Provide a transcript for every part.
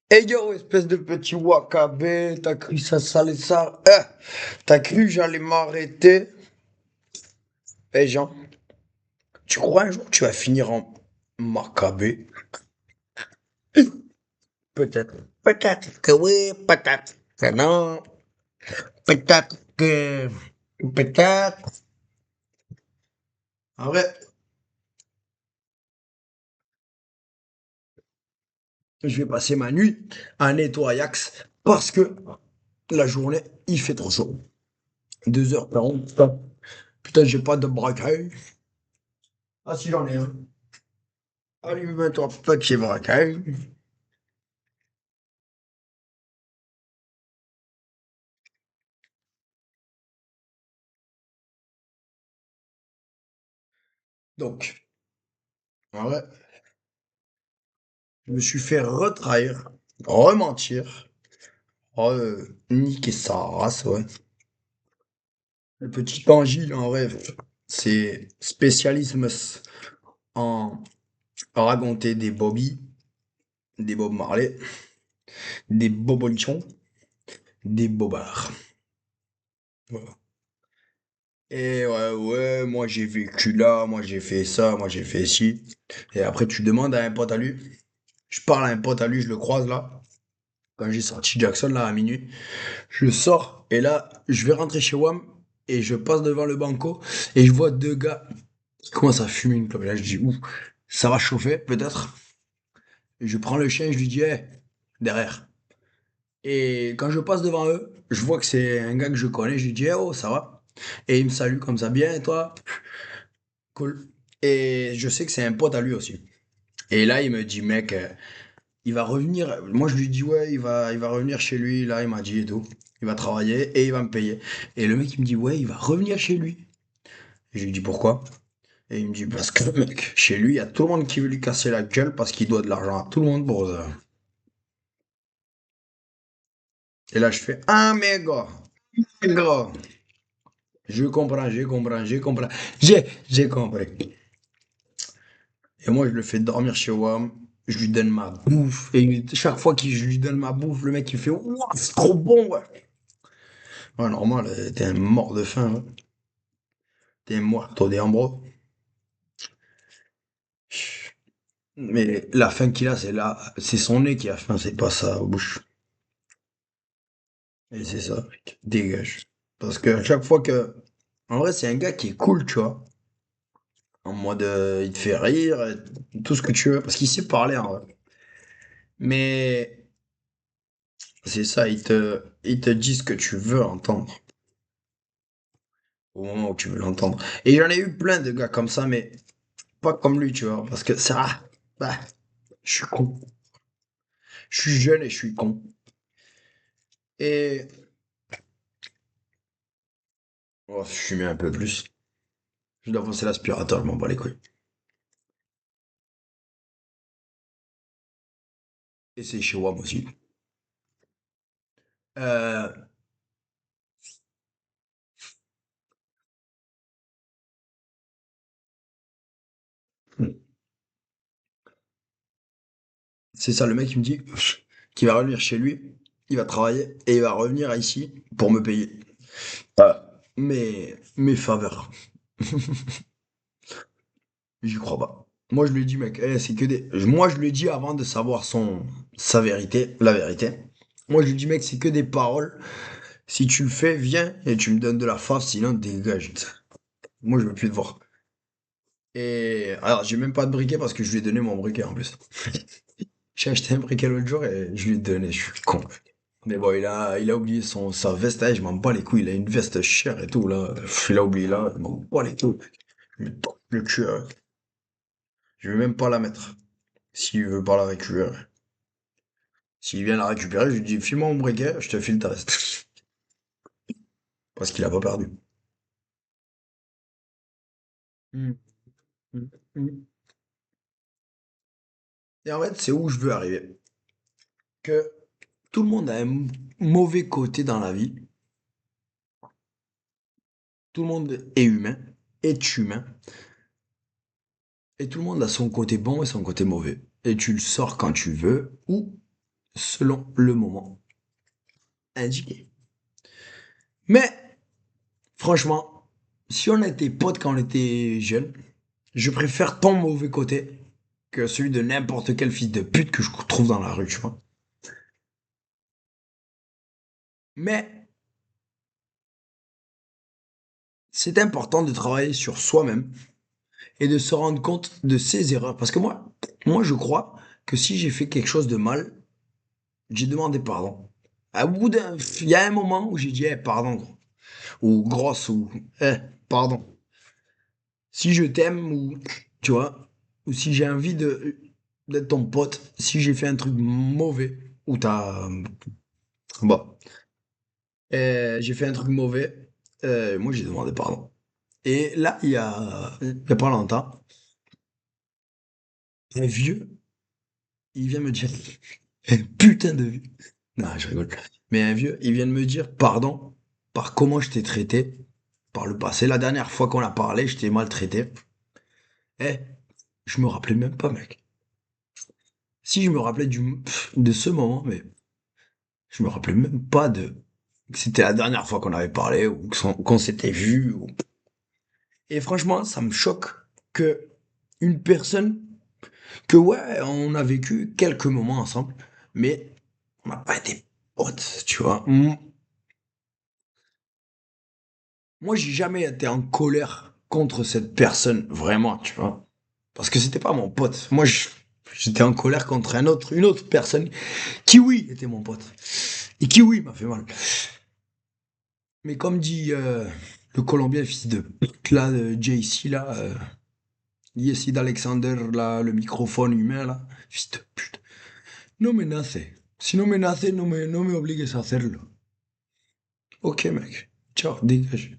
Eh yo, espèce de petit wakabe, t'as cru ça salait ça? T'as cru j'allais m'arrêter? Eh Jean, tu crois un jour que tu vas finir en Maccabée? Peut-être. Peut-être que oui, peut-être que non. Peut-être que... Peut-être. En vrai, je vais passer ma nuit à nettoyax parce que la journée, il fait trop chaud. 2 heures par an. Putain, j'ai pas de braquage. Ah si, j'en ai un. Allume-toi, petit braquage. Donc, en vrai, je me suis fait retrahir, rementir, niquer sa race, ouais. Le petit Tanguy, en vrai, c'est spécialisme en raconter des Bobby, des Bob Marley, des Bobolichons, des Bobards. Voilà. Et ouais, ouais, moi j'ai vécu là, moi j'ai fait ça, moi j'ai fait ci. Et après, tu demandes à un pote à lui. Je parle à un pote à lui, je le croise là. Quand j'ai sorti Jackson là à minuit. Je sors et là, je vais rentrer chez WAM et je passe devant le banco et je vois deux gars qui commencent à fumer une clope. Et là, je dis, ouh, ça va chauffer peut-être. Et je prends le chien et je lui dis, hé, derrière. Et quand je passe devant eux, je vois que c'est un gars que je connais. Je lui dis, eh, oh, ça va. Et il me salue comme ça, bien, et toi? Cool. Et je sais que c'est un pote à lui aussi. Et là, il me dit, mec, il va revenir. Moi, je lui dis, ouais, il va revenir chez lui. Là, il m'a dit et tout. Il va travailler et il va me payer. Et le mec, il me dit, ouais, il va revenir chez lui. Et je lui dis, pourquoi? Et il me dit, parce que, mec, chez lui, il y a tout le monde qui veut lui casser la gueule parce qu'il doit de l'argent à tout le monde pour ça. Et là, je fais, ah, mais gars, je comprends, j'ai compris, j'ai compris, j'ai compris. Et moi, je le fais dormir chez WAM. Je lui donne ma bouffe. Et chaque fois que je lui donne ma bouffe, le mec, il fait, ouah, c'est trop bon, ouais. Ouais, normal, t'es un mort de faim, ouais. T'es mort, toi, des ambros. Mais la faim qu'il a, c'est là, c'est son nez qui a faim, c'est pas sa bouche. Et c'est ça, mec. Dégage. Parce que à chaque fois que. En vrai, c'est un gars qui est cool, tu vois. En mode, il te fait rire, tout ce que tu veux. Parce qu'il sait parler, en vrai. Mais c'est ça, il te dit ce que tu veux entendre. Au moment où tu veux l'entendre. Et j'en ai eu plein de gars comme ça, mais pas comme lui, tu vois. Parce que ça. Bah, je suis con. Je suis jeune et je suis con. Et. Oh, je fumais un peu plus. Je dois avancer l'aspirateur, je m'en bats les couilles. Et c'est chez WAM aussi. Euh, c'est ça, le mec, il me dit qu'il va revenir chez lui, il va travailler et il va revenir ici pour me payer. Mes faveurs. J'y crois pas. Moi, je lui ai dit, mec, c'est que des. Moi, je lui ai dit avant de savoir sa vérité, la vérité. Moi, je lui ai dit, mec, c'est que des paroles. Si tu le fais, viens et tu me donnes de la face, sinon dégage. Moi, je veux plus te voir. Et alors, j'ai même pas de briquet parce que je lui ai donné mon briquet en plus. J'ai acheté un briquet l'autre jour et je lui ai donné, je suis con. Mais bon, il a oublié sa veste, je m'en bats les couilles, il a une veste chère et tout, là. Il a oublié là, je m'en bats les couilles. Je me tords le cul, je vais même pas la mettre. S'il veut pas la récupérer. S'il vient la récupérer, je lui dis, file-moi mon briquet, je te file ta veste. Parce qu'il a pas perdu. Mm, mm, mm. Et en fait, c'est où je veux arriver. Que tout le monde a un mauvais côté dans la vie. Tout le monde est humain, est humain. Et tout le monde a son côté bon et son côté mauvais. Et tu le sors quand tu veux, ou selon le moment indiqué. Mais, franchement, si on était potes quand on était jeune, je préfère ton mauvais côté que celui de n'importe quel fils de pute que je trouve dans la rue, tu vois. Mais, c'est important de travailler sur soi-même et de se rendre compte de ses erreurs. Parce que moi, je crois que si j'ai fait quelque chose de mal, j'ai demandé pardon. Il y a un moment où j'ai dit, eh, pardon, gros. Ou grosse, ou, eh, pardon. Si je t'aime, ou, tu vois, ou si j'ai envie d'être ton pote, si j'ai fait un truc mauvais, ou bon, j'ai fait un truc mauvais, moi j'ai demandé pardon. Et là, il y a pas longtemps, un vieux, il vient me dire, un putain de vieux. Non, je rigole. Mais un vieux, il vient de me dire pardon par comment je t'ai traité par le passé. La dernière fois qu'on a parlé, je t'ai maltraité. Eh, je me rappelais même pas, mec. Si je me rappelais de ce moment, mais je me rappelais même pas que c'était la dernière fois qu'on avait parlé ou qu'on s'était vu. Et franchement, ça me choque que une personne que ouais, on a vécu quelques moments ensemble, mais on n'a pas été potes, tu vois. Moi, j'ai jamais été en colère contre cette personne, vraiment, tu vois. Parce que c'était pas mon pote. J'étais en colère contre une autre personne qui, oui, était mon pote. Et qui, oui, m'a fait mal. Mais comme dit le Colombien, le fils de pute, là, de JC, là, Yessid Alexander, là, le microphone humain, là, fils de pute. No me nace. Si no me nace, no me obligues a hacerlo. Ok, mec. Ciao, dégage.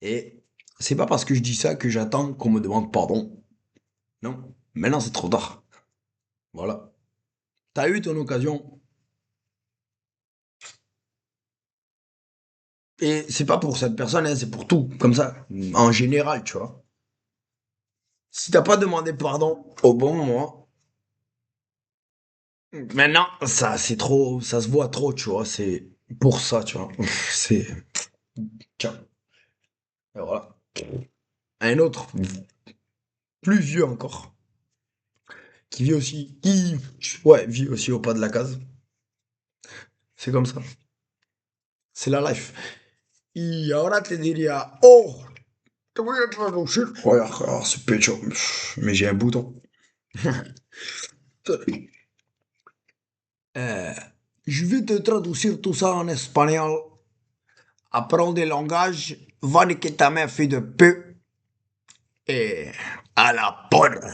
Et c'est pas parce que je dis ça que j'attends qu'on me demande pardon. Non. Maintenant, c'est trop tard. Voilà. T'as eu ton occasion. Et c'est pas pour cette personne, hein, c'est pour tout. Comme ça. En général, tu vois. Si t'as pas demandé pardon au bon moment, maintenant, ça, c'est trop, ça se voit trop, tu vois. C'est pour ça, tu vois. C'est, tiens. Et voilà. Un autre, plus vieux encore, qui vit aussi, ouais, vit aussi au pas de la case. C'est comme ça. C'est la life. Y ahora te diría, oh, te voy a traducir. Ouais, c'est pécho. Mais j'ai un bouton. Euh, je vais te traduire tout ça en espagnol. Apprends des langages, va niquer ta mère, fille de peu. Et à la porte.